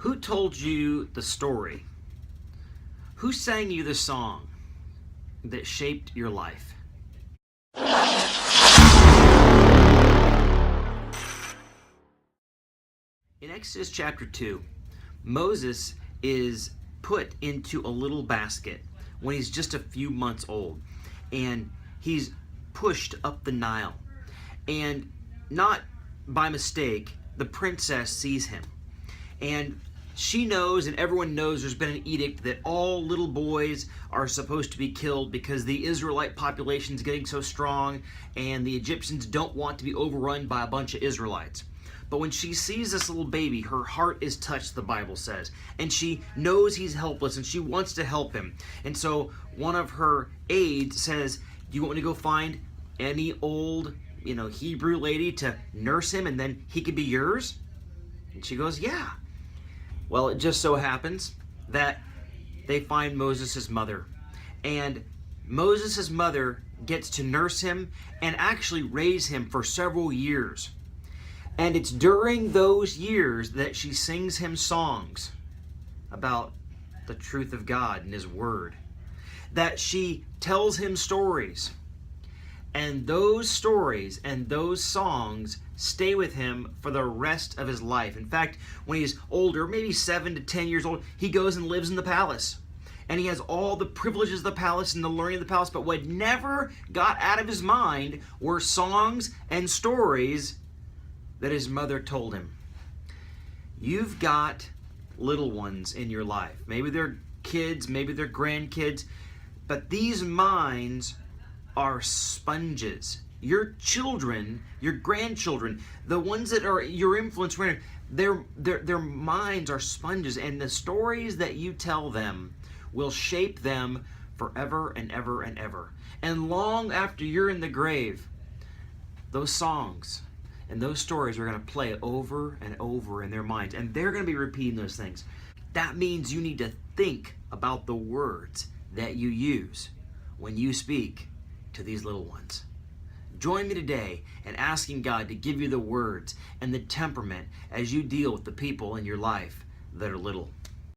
Who told you the story? Who sang you the song that shaped your life? In Exodus chapter 2, Moses is put into a little basket when he's just a few months old, and he's pushed up the Nile. And not by mistake, the princess sees him. And she knows, and everyone knows, there's been an edict that all little boys are supposed to be killed because the Israelite population is getting so strong and the Egyptians don't want to be overrun by a bunch of Israelites. But when she sees this little baby, her heart is touched, the Bible says. And she knows he's helpless and she wants to help him. And so one of her aides says, "Do you want me to go find any old, Hebrew lady to nurse him and then he could be yours?" And she goes, "Yeah." Well, it just so happens that they find Moses' mother. And Moses' mother gets to nurse him and actually raise him for several years. And it's during those years that she sings him songs about the truth of God and His Word. That she tells him stories. And those stories and those songs stay with him for the rest of his life. In fact, when he's older, maybe 7 to 10 years old, he goes and lives in the palace. And he has all the privileges of the palace and the learning of the palace. But what never got out of his mind were songs and stories that his mother told him. You've got little ones in your life. Maybe they're kids, maybe they're grandkids. But these minds are sponges. Your children, your grandchildren, the ones that are your influence, their minds are sponges, and the stories that you tell them will shape them forever and ever and ever. And long after you're in the grave, those songs and those stories are going to play over and over in their minds, and they're going to be repeating those things. That means you need to think about the words that you use when you speak to these little ones. Join me today in asking God to give you the words and the temperament as you deal with the people in your life that are little.